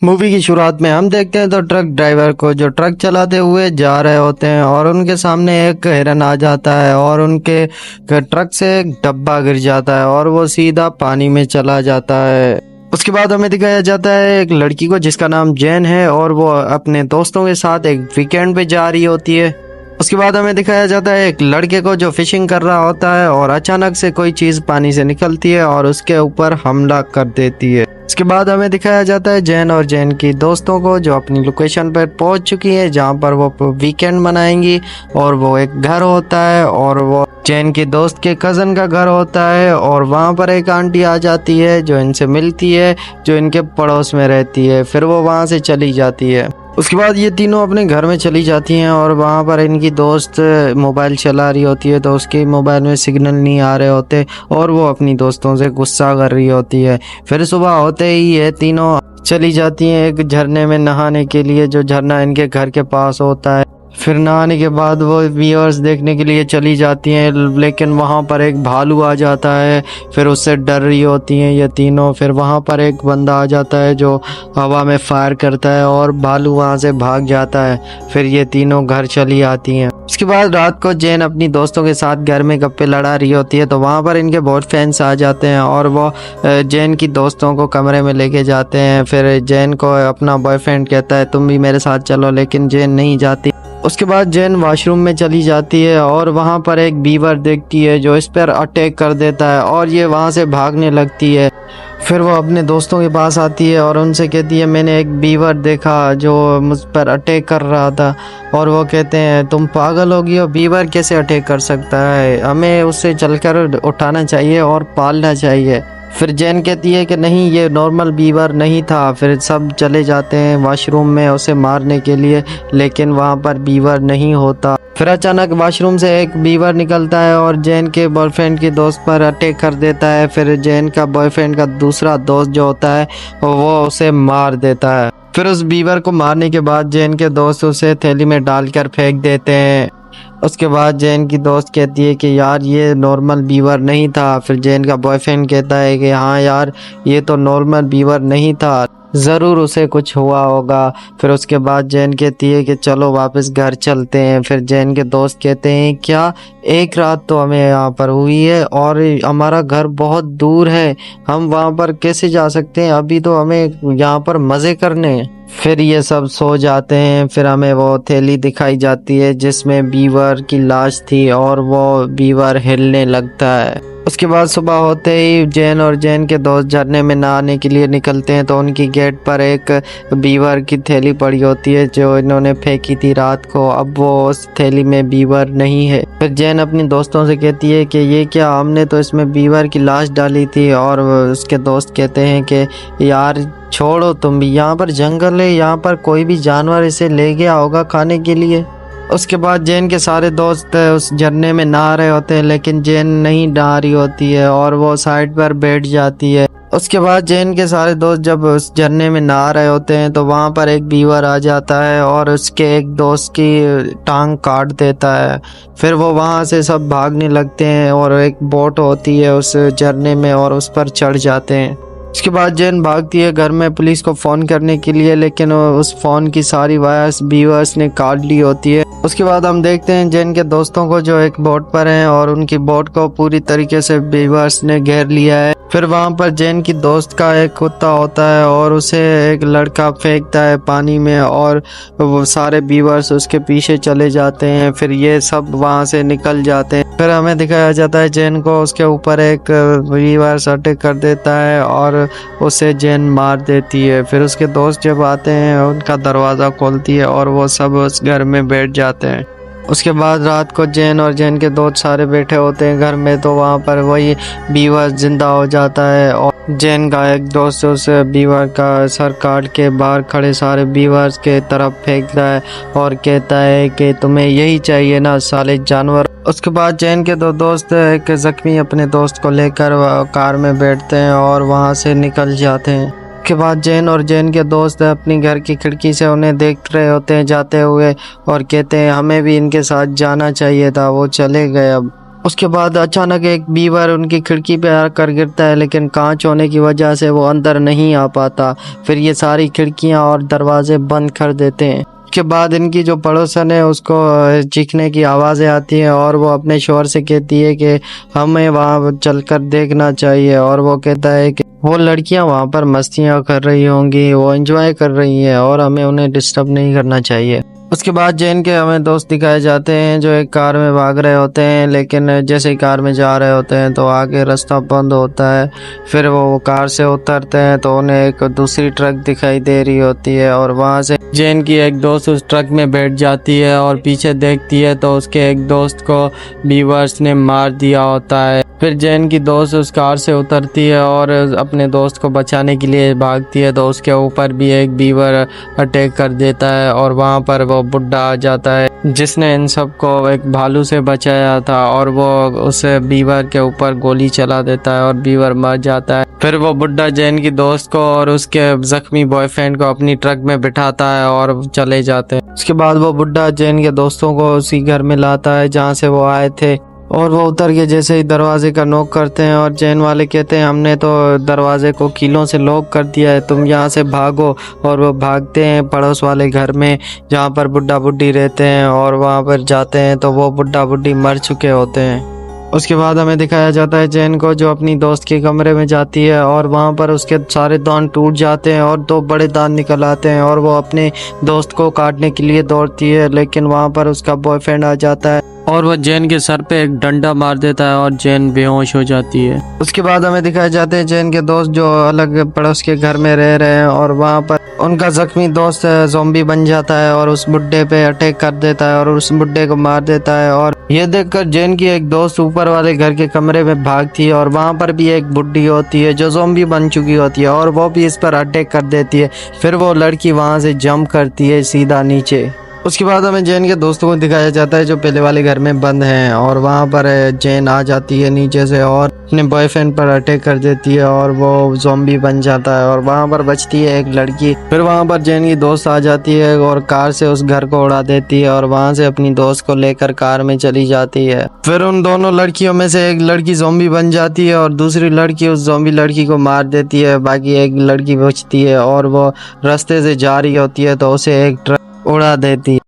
Movie की शुरुआत में हम देखते हैं तो ट्रक ड्राइवर को जो ट्रक चलाते हुए जा रहे होते हैं और उनके सामने एक हिरन आ जाता है और उनके ट्रक से एक डब्बा गिर जाता है और वो सीधा पानी में चला जाता है। उसके बाद हमें दिखाया जाता है एक लड़की को जिसका नाम जैन है और वो अपने दोस्तों के साथ एक वीकेंड पे जा रही होती है। उसके बाद हमें दिखाया जाता है एक लड़के को जो फिशिंग कर रहा होता है और अचानक से कोई चीज़ पानी से निकलती है और उसके ऊपर हमला कर देती है। इसके बाद हमें दिखाया जाता है जैन और जैन की दोस्तों को जो अपनी लोकेशन पर पहुंच चुकी है जहां पर वो वीकेंड मनाएंगी और वो एक घर होता है और वो जैन की दोस्त के कज़न का घर होता है और वहां पर एक आंटी आ जाती है जो इनसे मिलती है, जो इनके पड़ोस में रहती है। फिर वो वहां से चली जाती है। उसके बाद ये तीनों अपने घर में चली जाती हैं और वहाँ पर इनकी दोस्त मोबाइल चला रही होती है तो उसके मोबाइल में सिग्नल नहीं आ रहे होते और वो अपनी दोस्तों से गुस्सा कर रही होती है। फिर सुबह होते ही ये तीनों चली जाती हैं एक झरने में नहाने के लिए जो झरना इनके घर के पास होता है। फिर नहाने के बाद वो व्यूअर्स देखने के लिए चली जाती हैं, लेकिन वहाँ पर एक भालू आ जाता है। फिर उससे डर रही होती हैं ये तीनों। फिर वहाँ पर एक बंदा आ जाता है जो हवा में फायर करता है और भालू वहाँ से भाग जाता है। फिर ये तीनों घर चली आती हैं। उसके बाद रात को जैन अपनी दोस्तों के साथ घर में गप्पे लड़ा रही होती है तो वहाँ पर इनके बहुत फैंस आ जाते हैं और वो जैन की दोस्तों को कमरे में लेके जाते हैं। फिर जैन को अपना बॉयफ्रेंड कहता है तुम भी मेरे साथ चलो, लेकिन जैन नहीं जाती। उसके बाद जैन वॉशरूम में चली जाती है और वहाँ पर एक बीवर देखती है जो इस पर अटैक कर देता है और ये वहाँ से भागने लगती है। फिर वो अपने दोस्तों के पास आती है और उनसे कहती है मैंने एक बीवर देखा जो मुझ पर अटैक कर रहा था। और वो कहते हैं तुम पागल होगी हो, बीवर कैसे अटैक कर सकता है, हमें उससे चलकर उठाना चाहिए और पालना चाहिए। फिर जैन कहती है कि नहीं ये नॉर्मल बीवर नहीं था। फिर सब चले जाते हैं वॉशरूम में उसे मारने के लिए, लेकिन वहाँ पर बीवर नहीं होता। फिर अचानक वॉशरूम से एक बीवर निकलता है और जैन के बॉयफ्रेंड के दोस्त पर अटैक कर देता है। फिर जैन का बॉयफ्रेंड का दूसरा दोस्त जो होता है वो उसे मार देता है। फिर उस बीवर को मारने के बाद जैन के दोस्त उसे थैली में डालकर फेंक देते हैं। उसके बाद जैन की दोस्त कहती है कि यार ये नॉर्मल बीवर नहीं था। फिर जैन का बॉयफ्रेंड कहता है कि हाँ यार ये तो नॉर्मल बीवर नहीं था, ज़रूर उसे कुछ हुआ होगा। फिर उसके बाद जैन कहती है कि चलो वापस घर चलते हैं। फिर जैन के दोस्त कहते हैं क्या एक रात तो हमें यहाँ पर हुई है और हमारा घर बहुत दूर है, हम वहाँ पर कैसे जा सकते हैं, अभी तो हमें यहाँ पर मज़े करने हैं। फिर ये सब सो जाते हैं। फिर हमें वो थैली दिखाई जाती है जिसमें बीवर की लाश थी और वो बीवर हिलने लगता है। उसके बाद सुबह होते ही जैन और जैन के दोस्त झरने में नहाने के लिए निकलते हैं तो उनकी गेट पर एक बीवर की थैली पड़ी होती है जो इन्होंने फेंकी थी रात को। अब वो उस थैली में बीवर नहीं है। फिर जैन अपनी दोस्तों से कहती है कि ये क्या, हमने तो इसमें बीवर की लाश डाली थी। और उसके दोस्त कहते हैं कि यार छोड़ो तुम भी, यहाँ पर जंगल है, यहाँ पर कोई भी जानवर इसे ले गया होगा खाने के लिए। उसके बाद जैन के सारे दोस्त उस झरने में नहा रहे होते हैं लेकिन जैन नहीं नहा रही होती है और वो साइड पर बैठ जाती है। उसके बाद जैन के सारे दोस्त जब उस झरने में नहा रहे होते हैं तो वहाँ पर एक बीवर आ जाता है और उसके एक दोस्त की टांग काट देता है। फिर वो वहाँ से सब भागने लगते हैं और एक बोट होती है उस झरने में और उस पर चढ़ जाते हैं। उसके बाद जैन भागती है घर में पुलिस को फ़ोन करने के लिए, लेकिन उस फ़ोन की सारी वायर्स बीवर्स ने काट ली होती है। उसके बाद हम देखते हैं जैन के दोस्तों को जो एक बोट पर हैं और उनकी बोट को पूरी तरीके से बीवर्स ने घेर लिया है। फिर वहाँ पर जैन की दोस्त का एक कुत्ता होता है और उसे एक लड़का फेंकता है पानी में और वो सारे बीवर्स उसके पीछे चले जाते हैं। फिर ये सब वहाँ से निकल जाते हैं। फिर हमें दिखाया जाता है जैन को उसके ऊपर एक बीवर्स अटैक कर देता है और उसे जैन मार देती है। फिर उसके दोस्त जब आते हैं उनका दरवाज़ा खोलती है और वो सब उस घर में बैठ जाते हैं। उसके बाद रात को जैन और जैन के दोस्त सारे बैठे होते हैं घर में तो वहाँ पर वही बीवर जिंदा हो जाता है और जैन का एक दोस्त उस बीवर का सर काट के बाहर खड़े सारे बीवर्स के तरफ फेंकता है और कहता है कि तुम्हें यही चाहिए ना साले जानवर। उसके बाद जैन के दो दोस्त एक जख्मी अपने दोस्त को लेकर कार में बैठते हैं और वहाँ से निकल जाते हैं। के बाद जैन और जैन के दोस्त अपनी घर की खिड़की से उन्हें देख रहे होते हैं जाते हुए और कहते हैं हमें भी इनके साथ जाना चाहिए था, वो चले गए अब। उसके बाद अचानक एक बीवर उनकी खिड़की पे आकर गिरता है, लेकिन कांच होने की वजह से वो अंदर नहीं आ पाता। फिर ये सारी खिड़कियां और दरवाजे बंद कर देते हैं। उसके बाद इनकी जो पड़ोसन है उसको चीखने की आवाज़ें आती हैं और वो अपने शोहर से कहती है कि हमें वहाँ चलकर देखना चाहिए। और वो कहता है कि वो लड़कियां वहाँ पर मस्तियाँ कर रही होंगी, वो एंजॉय कर रही हैं और हमें उन्हें डिस्टर्ब नहीं करना चाहिए। उसके बाद जैन के हमें दोस्त दिखाए जाते हैं जो एक कार में भाग रहे होते हैं, लेकिन जैसे ही कार में जा रहे होते हैं तो आगे रास्ता बंद होता है। फिर वो कार से उतरते हैं तो उन्हें एक दूसरी ट्रक दिखाई दे रही होती है और वहाँ से जैन की एक दोस्त उस ट्रक में बैठ जाती है और पीछे देखती है तो उसके एक दोस्त को बीवर्स ने मार दिया होता है। फिर जैन की दोस्त उस कार से उतरती है और अपने दोस्त को बचाने के लिए भागती है तो उसके ऊपर भी एक बीवर अटैक कर देता है और वहाँ पर वो बुड्ढा आ जाता है जिसने इन सबको एक भालू से बचाया था और वो उस बीवर के ऊपर गोली चला देता है और बीवर मर जाता है। फिर वो बुड्ढा जैन की दोस्त को और उसके जख्मी बॉयफ्रेंड को अपनी ट्रक में बिठाता है और चले जाते हैं। उसके बाद वो बुड्ढा जैन के दोस्तों को उसी घर में लाता है जहाँ से वो आए थे और वो उतर के जैसे ही दरवाजे का नॉक करते हैं और जैन वाले कहते हैं हमने तो दरवाजे को कीलों से लॉक कर दिया है, तुम यहाँ से भागो। और वो भागते हैं पड़ोस वाले घर में जहाँ पर बुड्ढा बुड्ढी रहते हैं और वहाँ पर जाते हैं तो वो बुड्ढा बुड्ढी मर चुके होते हैं। उसके बाद हमें दिखाया जाता है जैन को जो अपनी दोस्त के कमरे में जाती है और वहाँ पर उसके सारे दांत टूट जाते हैं और 2 बड़े दांत निकल आते हैं और वो अपने दोस्त को काटने के लिए दौड़ती है, लेकिन वहाँ पर उसका बॉयफ्रेंड आ जाता है और वह जैन के सर पे एक डंडा मार देता है और जैन बेहोश हो जाती है। उसके बाद हमें दिखाए जाते हैं जैन के दोस्त जो अलग पड़ोस के घर में रह रहे हैं और वहाँ पर उनका जख्मी दोस्त ज़ॉम्बी बन जाता है और उस बुड्ढे पे अटैक कर देता है और उस बुड्ढे को मार देता है। और ये देखकर जैन की एक दोस्त ऊपर वाले घर के कमरे में भागती है और वहाँ पर भी एक बुड्ढी होती है जो ज़ॉम्बी बन चुकी होती है और वो भी इस पर अटैक कर देती है। फिर वो लड़की वहाँ से जंप करती है सीधा नीचे। उसके बाद हमें जैन के दोस्तों को दिखाया जाता है जो पहले वाले घर में बंद हैं और वहाँ पर जैन आ जाती है नीचे से और अपने बॉयफ्रेंड पर अटैक कर देती है और वो ज़ॉम्बी बन जाता है और वहाँ पर बचती है एक लड़की। फिर वहाँ पर जैन की दोस्त आ जाती है और कार से उस घर को उड़ा देती है और वहाँ से अपनी दोस्त को लेकर कार में चली जाती है। फिर उन दोनों लड़कियों में से एक लड़की ज़ॉम्बी बन जाती है और दूसरी लड़की उस ज़ॉम्बी लड़की को मार देती है। बाकी एक लड़की बचती है और वो रास्ते से जा रही होती है तो उसे एक ट्रक उड़ा देती है।